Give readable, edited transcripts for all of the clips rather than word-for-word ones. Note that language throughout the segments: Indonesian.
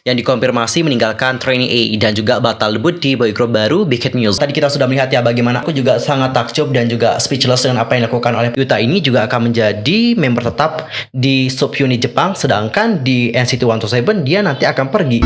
yang dikonfirmasi meninggalkan Trainee A dan juga batal debut di boy group baru Big Hit Music. Tadi kita sudah melihat ya bagaimana aku juga sangat takjub dan juga speechless dengan apa yang dilakukan oleh Yuta ini juga akan menjadi member tetap di subunit Jepang, sedangkan di NCT 127 dia nanti akan pergi.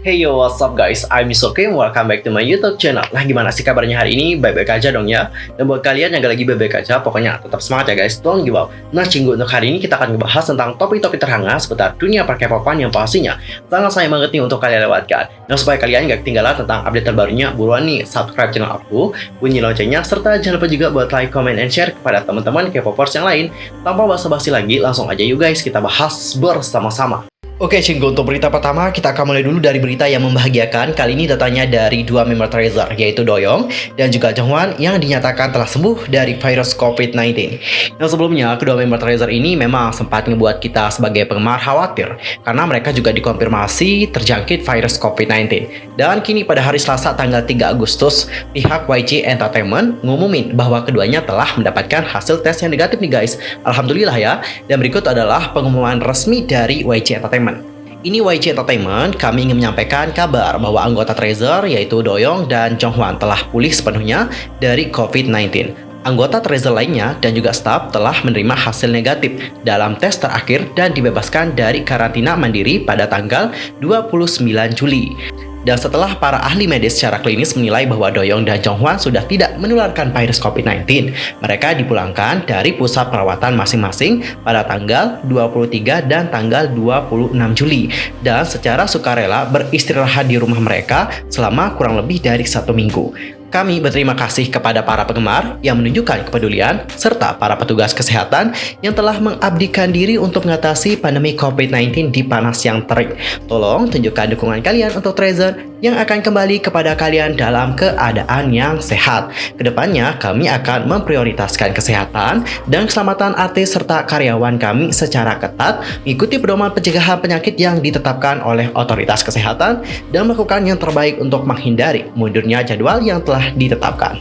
Hey yo, what's up guys? I'm Misoke, welcome back to my YouTube channel. Nah, gimana sih kabarnya hari ini? Baik-baik aja dong ya. Dan buat kalian yang gak lagi baik-baik aja, pokoknya tetap semangat ya guys, don't give up. Nah, Cinggu, untuk hari ini kita akan ngebahas tentang topik-topik terhangat seputar dunia per-K-popan yang pastinya sangat sayang banget nih untuk kalian lewatkan. Nah, supaya kalian gak ketinggalan tentang update terbarunya, buruan nih subscribe channel aku, bunyi loncengnya, serta jangan lupa juga buat like, comment, and share kepada teman-teman K-popers yang lain. Tanpa basa-basi lagi, langsung aja yuk guys, kita bahas bersama-sama. Oke Cinggu, untuk berita pertama kita akan mulai dulu dari berita yang membahagiakan. Kali ini datanya dari dua member Treasure, yaitu Doyoung dan juga Jonghwan yang dinyatakan telah sembuh dari virus COVID-19. Nah, sebelumnya kedua member Treasure ini memang sempat membuat kita sebagai penggemar khawatir karena mereka juga dikonfirmasi terjangkit virus COVID-19. Dan kini pada hari Selasa tanggal 3 Agustus, pihak YG Entertainment ngumumin bahwa keduanya telah mendapatkan hasil tes yang negatif nih guys. Alhamdulillah ya. Dan berikut adalah pengumuman resmi dari YG Entertainment. Ini YG Entertainment, kami ingin menyampaikan kabar bahwa anggota Treasure yaitu Doyoung dan Jonghwan telah pulih sepenuhnya dari COVID-19. Anggota Treasure lainnya dan juga staf telah menerima hasil negatif dalam tes terakhir dan dibebaskan dari karantina mandiri pada tanggal 29 Juli. Dan setelah para ahli medis secara klinis menilai bahwa Doyoung dan Jonghwan sudah tidak menularkan virus COVID-19, mereka dipulangkan dari pusat perawatan masing-masing pada tanggal 23 dan tanggal 26 Juli dan secara sukarela beristirahat di rumah mereka selama kurang lebih dari 1 minggu. Kami berterima kasih kepada para penggemar yang menunjukkan kepedulian serta para petugas kesehatan yang telah mengabdikan diri untuk mengatasi pandemi COVID-19 di panas yang terik. Tolong tunjukkan dukungan kalian untuk Treasure yang akan kembali kepada kalian dalam keadaan yang sehat. Kedepannya kami akan memprioritaskan kesehatan dan keselamatan artis serta karyawan kami secara ketat, mengikuti pedoman pencegahan penyakit yang ditetapkan oleh otoritas kesehatan dan melakukan yang terbaik untuk menghindari mundurnya jadwal yang telah ditetapkan.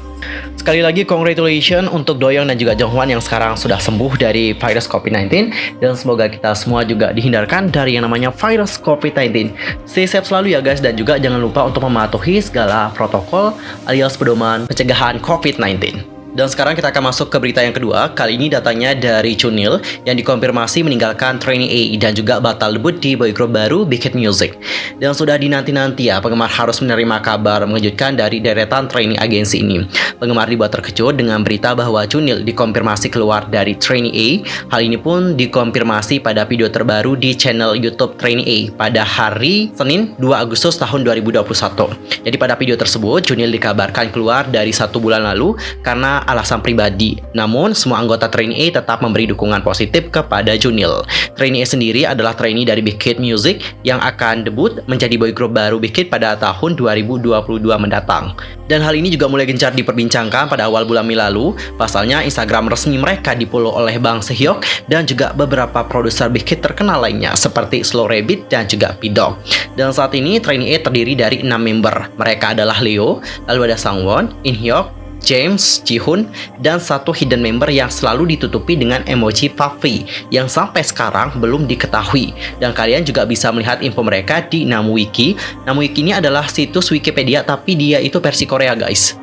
Sekali lagi congratulations untuk Doyoung dan juga Jonghwan yang sekarang sudah sembuh dari virus COVID-19 dan semoga kita semua juga dihindarkan dari yang namanya virus COVID-19. Stay safe selalu ya guys, dan juga jangan lupa untuk mematuhi segala protokol alias pedoman pencegahan COVID-19. Dan sekarang kita akan masuk ke berita yang kedua. Kali ini datanya dari Chunil yang dikonfirmasi meninggalkan Trainee A dan juga batal debut di boy group baru Big Hit Music. Dan sudah dinanti-nanti ya, penggemar harus menerima kabar mengejutkan dari deretan trainee agensi ini. Penggemar dibuat terkejut dengan berita bahwa Chunil dikonfirmasi keluar dari Trainee A. Hal ini pun dikonfirmasi pada video terbaru di channel YouTube Trainee A pada hari Senin 2 Agustus tahun 2021. Jadi pada video tersebut Chunil dikabarkan keluar dari 1 bulan lalu karena alasan pribadi. Namun, semua anggota Trainee A tetap memberi dukungan positif kepada Chunil. Trainee A sendiri adalah trainee dari Big Hit Music yang akan debut menjadi boy group baru Big Hit pada tahun 2022 mendatang. Dan hal ini juga mulai gencar diperbincangkan pada awal bulan Mei lalu. Pasalnya, Instagram resmi mereka di-follow oleh Bang Sehyuk dan juga beberapa produser Big Hit terkenal lainnya seperti Slow Rabbit dan juga P-Dog. Dan saat ini Trainee A terdiri dari 6 member. Mereka adalah Leo, lalu ada Sangwon, In-hyuk, James, Jihoon, dan satu hidden member yang selalu ditutupi dengan emoji puffy yang sampai sekarang belum diketahui. Dan kalian juga bisa melihat info mereka di Namwiki. Namwiki ini adalah situs Wikipedia tapi dia itu versi Korea guys.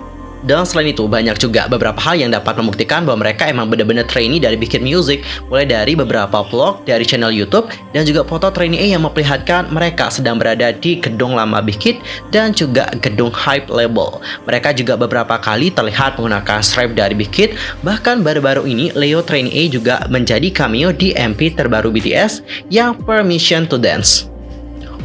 Dan selain itu, banyak juga beberapa hal yang dapat membuktikan bahwa mereka emang benar-benar trainee dari Big Hit Music, mulai dari beberapa vlog dari channel YouTube dan juga foto trainee A yang memperlihatkan mereka sedang berada di gedung lama Big Hit dan juga gedung Hype Label. Mereka juga beberapa kali terlihat menggunakan stripe dari Big Hit, bahkan baru-baru ini Leo trainee A juga menjadi cameo di MP terbaru BTS yang Permission to Dance.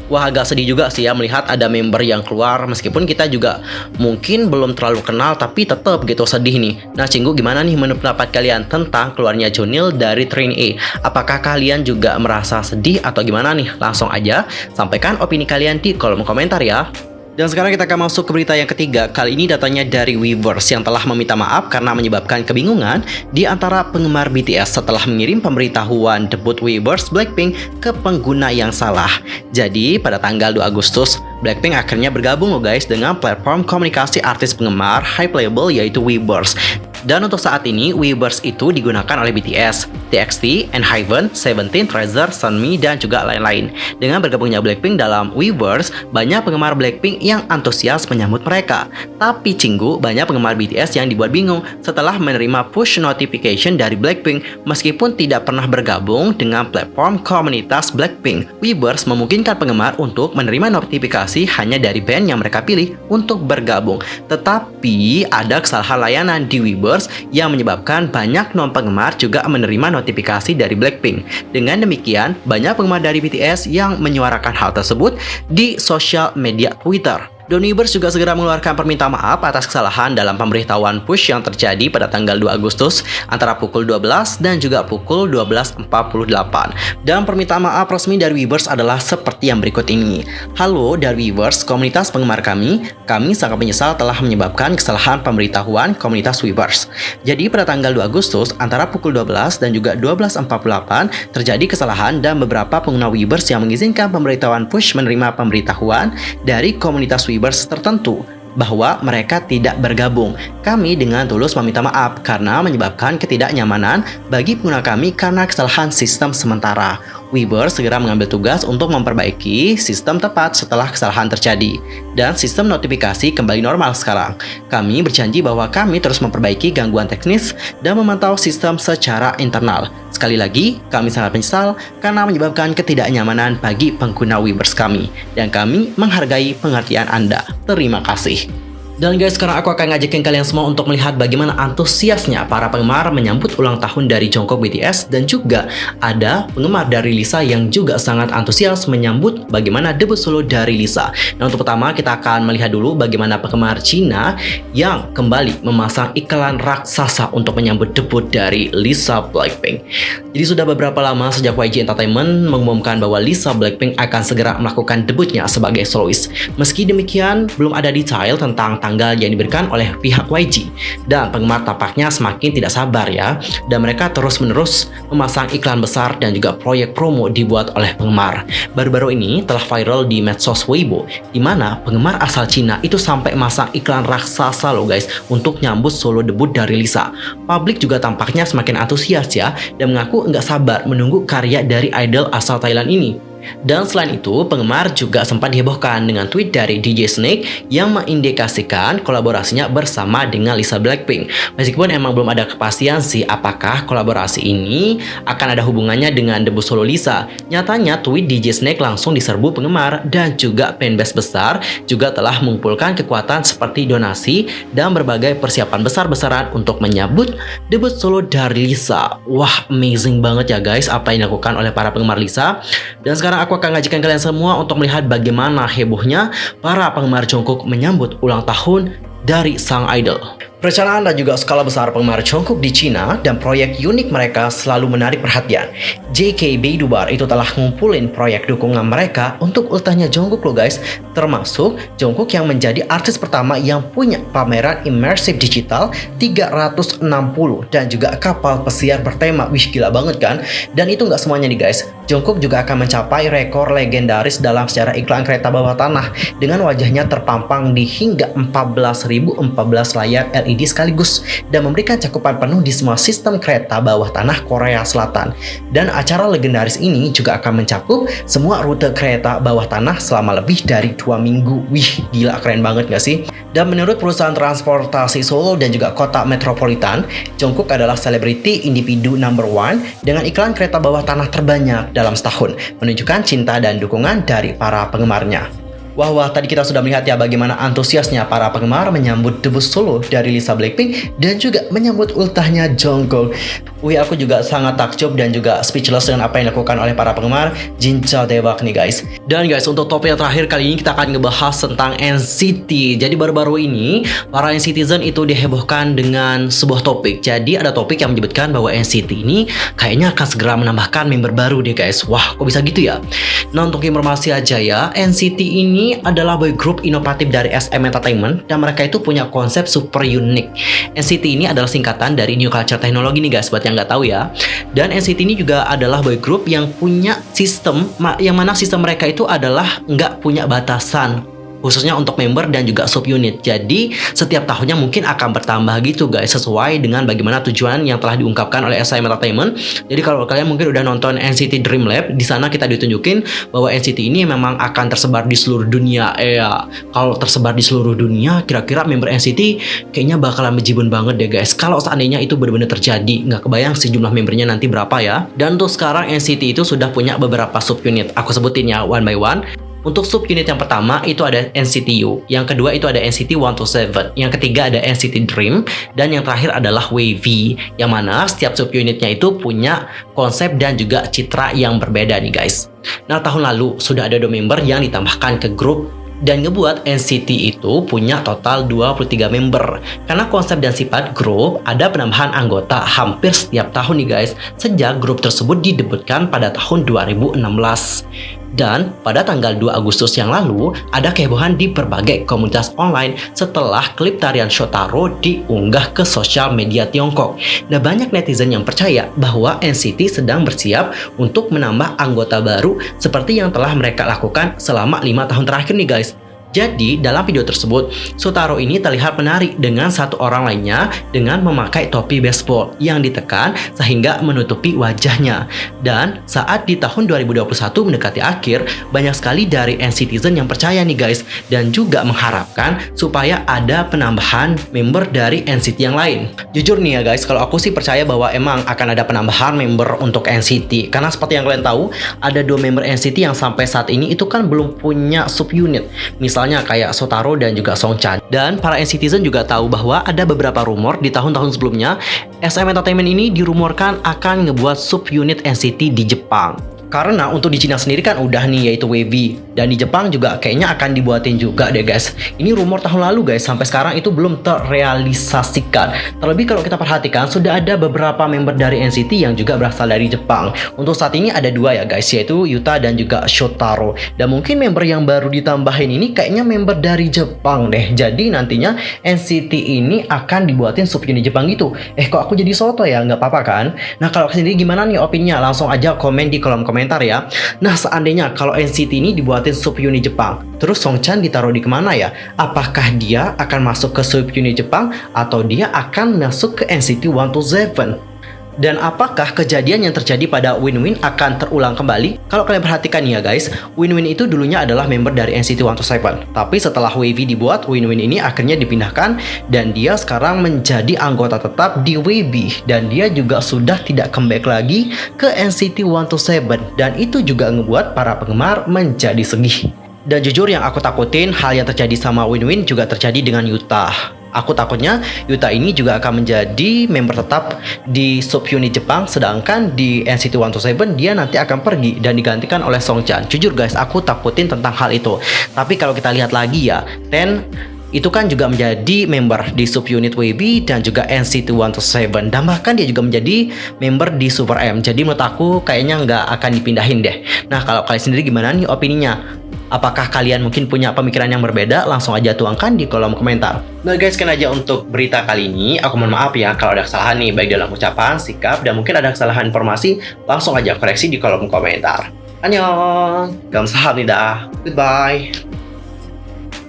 Wah, agak sedih juga sih ya melihat ada member yang keluar, meskipun kita juga mungkin belum terlalu kenal tapi tetap gitu sedih nih. Nah Cinggu, gimana nih menurut pendapat kalian tentang keluarnya Chunil dari Trainee A? Apakah kalian juga merasa sedih atau gimana nih? Langsung aja sampaikan opini kalian di kolom komentar ya. Dan sekarang kita akan masuk ke berita yang ketiga. Kali ini datanya dari Weverse yang telah meminta maaf karena menyebabkan kebingungan di antara penggemar BTS setelah mengirim pemberitahuan debut Weverse Blackpink ke pengguna yang salah. Jadi pada tanggal 2 Agustus, Blackpink akhirnya bergabung loh guys dengan platform komunikasi artis penggemar Hype Label yaitu Weverse. Dan untuk saat ini, Weverse itu digunakan oleh BTS, TXT, ENHYPEN, Seventeen, Treasure, Sunmi, dan juga lain-lain. Dengan bergabungnya Blackpink dalam Weverse, banyak penggemar Blackpink yang antusias menyambut mereka. Tapi Cinggu, banyak penggemar BTS yang dibuat bingung setelah menerima push notification dari Blackpink meskipun tidak pernah bergabung dengan platform komunitas Blackpink. Weverse memungkinkan penggemar untuk menerima notifikasi hanya dari band yang mereka pilih untuk bergabung. Tetapi ada kesalahan layanan di Weverse yang menyebabkan banyak non-penggemar juga menerima notifikasi dari Blackpink. Dengan demikian, banyak penggemar dari BTS yang menyuarakan hal tersebut di sosial media Twitter. Dan Weverse juga segera mengeluarkan permintaan maaf atas kesalahan dalam pemberitahuan push yang terjadi pada tanggal 2 Agustus antara pukul 12 dan juga pukul 12.48. Dan permintaan maaf resmi dari Weverse adalah seperti yang berikut ini. Halo dari Weverse, komunitas penggemar kami sangat menyesal telah menyebabkan kesalahan pemberitahuan komunitas Weverse. Jadi pada tanggal 2 Agustus antara pukul 12 dan juga 12.48 terjadi kesalahan dan beberapa pengguna Weverse yang mengizinkan pemberitahuan push menerima pemberitahuan dari komunitas Weverse tertentu bahwa mereka tidak bergabung. Kami dengan tulus meminta maaf karena menyebabkan ketidaknyamanan bagi pengguna kami karena kesalahan sistem sementara. Weverse segera mengambil tugas untuk memperbaiki sistem tepat setelah kesalahan terjadi, dan sistem notifikasi kembali normal sekarang. Kami berjanji bahwa kami terus memperbaiki gangguan teknis dan memantau sistem secara internal. Sekali lagi, kami sangat menyesal karena menyebabkan ketidaknyamanan bagi pengguna Weverse kami, dan kami menghargai pengertian Anda. Terima kasih. Dan guys, sekarang aku akan ngajakin kalian semua untuk melihat bagaimana antusiasnya para penggemar menyambut ulang tahun dari Jungkook BTS, dan juga ada penggemar dari Lisa yang juga sangat antusias menyambut bagaimana debut solo dari Lisa. Nah, untuk pertama kita akan melihat dulu bagaimana penggemar Cina yang kembali memasang iklan raksasa untuk menyambut debut dari Lisa Blackpink. Jadi sudah beberapa lama sejak YG Entertainment mengumumkan bahwa Lisa Blackpink akan segera melakukan debutnya sebagai solois. Meski demikian, belum ada detail tentang tanggal yang diberikan oleh pihak YG, dan penggemar tampaknya semakin tidak sabar ya, dan mereka terus-menerus memasang iklan besar dan juga proyek promo dibuat oleh penggemar. Baru-baru ini telah viral di medsos Weibo, di mana penggemar asal Cina itu sampai masang iklan raksasa loh guys untuk nyambut solo debut dari Lisa. Publik juga tampaknya semakin antusias ya, dan mengaku nggak sabar menunggu karya dari idol asal Thailand ini. Dan selain itu, penggemar juga sempat dihebohkan dengan tweet dari DJ Snake yang mengindikasikan kolaborasinya bersama dengan Lisa Blackpink. Meskipun emang belum ada kepastian sih apakah kolaborasi ini akan ada hubungannya dengan debut solo Lisa. Nyatanya tweet DJ Snake langsung diserbu penggemar, dan juga fanbase besar juga telah mengumpulkan kekuatan seperti donasi dan berbagai persiapan besar-besaran untuk menyambut debut solo dari Lisa. Wah, amazing banget ya guys apa yang dilakukan oleh para penggemar Lisa. Dan sekarang aku akan ngajakin kalian semua untuk melihat bagaimana hebohnya para penggemar Jungkook menyambut ulang tahun dari sang idol. Perencanaan dan juga skala besar penggemar Jungkook di Cina dan proyek unik mereka selalu menarik perhatian. JKB Dubar itu telah ngumpulin proyek dukungan mereka untuk ultahnya Jungkook loh guys, termasuk Jungkook yang menjadi artis pertama yang punya pameran imersif digital 360 dan juga kapal pesiar bertema. Wih, gila banget kan? Dan itu nggak semuanya nih guys, Jungkook juga akan mencapai rekor legendaris dalam sejarah iklan kereta bawah tanah dengan wajahnya terpampang di hingga 14.014 layar LED sekaligus dan memberikan cakupan penuh di semua sistem kereta bawah tanah Korea Selatan. Dan acara legendaris ini juga akan mencakup semua rute kereta bawah tanah selama lebih dari 2 minggu. Wih, gila, keren banget gak sih? Dan menurut perusahaan transportasi Seoul dan juga kota metropolitan, Jungkook adalah selebriti individu number one dengan iklan kereta bawah tanah terbanyak dalam setahun, menunjukkan cinta dan dukungan dari para penggemarnya. Wah, tadi kita sudah melihat ya bagaimana antusiasnya para penggemar menyambut debut solo dari Lisa Blackpink dan juga menyambut ultahnya Jungkook. Wih, aku juga sangat takjub dan juga speechless dengan apa yang dilakukan oleh para penggemar Jinja Dewak nih guys. Dan guys, untuk topik yang terakhir kali ini kita akan ngebahas tentang NCT. Jadi baru-baru ini para NCTzen itu dihebohkan dengan sebuah topik. Jadi ada topik yang menyebutkan bahwa NCT ini kayaknya akan segera menambahkan member baru deh guys. Wah, kok bisa gitu ya? Nah, untuk informasi aja ya, NCT ini adalah boy group inovatif dari SM Entertainment dan mereka itu punya konsep super unik. NCT ini adalah singkatan dari New Culture Technology nih guys, buat yang nggak tahu ya. Dan NCT ini juga adalah boy group yang punya sistem yang mana sistem mereka itu adalah nggak punya batasan khususnya untuk member dan juga subunit. Jadi setiap tahunnya mungkin akan bertambah gitu guys, sesuai dengan bagaimana tujuan yang telah diungkapkan oleh SM Entertainment. Jadi kalau kalian mungkin udah nonton NCT Dream Lab, di sana kita ditunjukin bahwa NCT ini memang akan tersebar di seluruh dunia. Kalau tersebar di seluruh dunia, kira-kira member NCT kayaknya bakalan bejibun banget deh guys. Kalau seandainya itu benar-benar terjadi, nggak kebayang sih jumlah membernya nanti berapa ya. Dan untuk sekarang NCT itu sudah punya beberapa subunit. Aku sebutin ya one by one. Untuk subunit yang pertama itu ada NCT U, yang kedua itu ada NCT 127, yang ketiga ada NCT Dream, dan yang terakhir adalah WV, yang mana setiap subunitnya itu punya konsep dan juga citra yang berbeda nih guys. Nah, tahun lalu sudah ada 2 member yang ditambahkan ke grup dan ngebuat NCT itu punya total 23 member. Karena konsep dan sifat grup, ada penambahan anggota hampir setiap tahun nih guys, sejak grup tersebut didebutkan pada tahun 2016. Dan pada tanggal 2 Agustus yang lalu, ada kehebohan di berbagai komunitas online setelah klip tarian Shotaro diunggah ke sosial media Tiongkok. Nah, banyak netizen yang percaya bahwa NCT sedang bersiap untuk menambah anggota baru seperti yang telah mereka lakukan selama 5 tahun terakhir nih guys. Jadi, dalam video tersebut, Shotaro ini terlihat menari dengan satu orang lainnya dengan memakai topi baseball yang ditekan sehingga menutupi wajahnya. Dan saat di tahun 2021 mendekati akhir, banyak sekali dari NCTzen yang percaya nih guys, dan juga mengharapkan supaya ada penambahan member dari NCT yang lain. Jujur nih ya guys, kalau aku sih percaya bahwa emang akan ada penambahan member untuk NCT. Karena seperti yang kalian tahu, ada 2 member NCT yang sampai saat ini itu kan belum punya subunit. Misalnya kayak Shotaro dan juga Songchan. Dan para NCTzen juga tahu bahwa ada beberapa rumor di tahun-tahun sebelumnya SM Entertainment ini dirumorkan akan ngebuat subunit NCT di Jepang. Karena untuk di Cina sendiri kan udah nih, yaitu WV. Dan di Jepang juga kayaknya akan dibuatin juga deh guys. Ini rumor tahun lalu guys, sampai sekarang itu belum terrealisasikan. Terlebih kalau kita perhatikan, sudah ada beberapa member dari NCT yang juga berasal dari Jepang. Untuk saat ini ada 2 ya guys, yaitu Yuta dan juga Shotaro. Dan mungkin member yang baru ditambahin ini kayaknya member dari Jepang deh. Jadi nantinya NCT ini akan dibuatin subunit Jepang gitu. Kok aku jadi soto ya? Nggak apa-apa kan? Nah, kalau sendiri gimana nih opininya? Langsung aja komen di kolom komentar ya. Nah, seandainya kalau NCT ini dibuatin subunit Jepang, terus Songchan ditaruh di kemana ya? Apakah dia akan masuk ke subunit Jepang atau dia akan masuk ke NCT 127? Dan apakah kejadian yang terjadi pada Win-Win akan terulang kembali? Kalau kalian perhatikan ya guys, Win-Win itu dulunya adalah member dari NCT 127. Tapi setelah WV dibuat, Win-Win ini akhirnya dipindahkan dan dia sekarang menjadi anggota tetap di WB. Dan dia juga sudah tidak comeback lagi ke NCT 127. Dan itu juga ngebuat para penggemar menjadi sedih. Dan jujur yang aku takutin, hal yang terjadi sama Win-Win juga terjadi dengan Yuta. Aku takutnya Yuta ini juga akan menjadi member tetap di subunit Jepang, sedangkan di NCT 127 dia nanti akan pergi dan digantikan oleh Songchan. Jujur guys, aku takutin tentang hal itu. Tapi kalau kita lihat lagi ya, Ten itu kan juga menjadi member di subunit WB dan juga NCT 127, dan bahkan dia juga menjadi member di Super M. Jadi menurut aku kayaknya nggak akan dipindahin deh. Nah, kalau kalian sendiri gimana nih opininya? Apakah kalian mungkin punya pemikiran yang berbeda? Langsung aja tuangkan di kolom komentar. Nah guys, sekian aja untuk berita kali ini. Aku mohon maaf ya kalau ada kesalahan nih, baik dalam ucapan, sikap, dan mungkin ada kesalahan informasi. Langsung aja koreksi di kolom komentar. Annyeong, 감사합니다. Goodbye.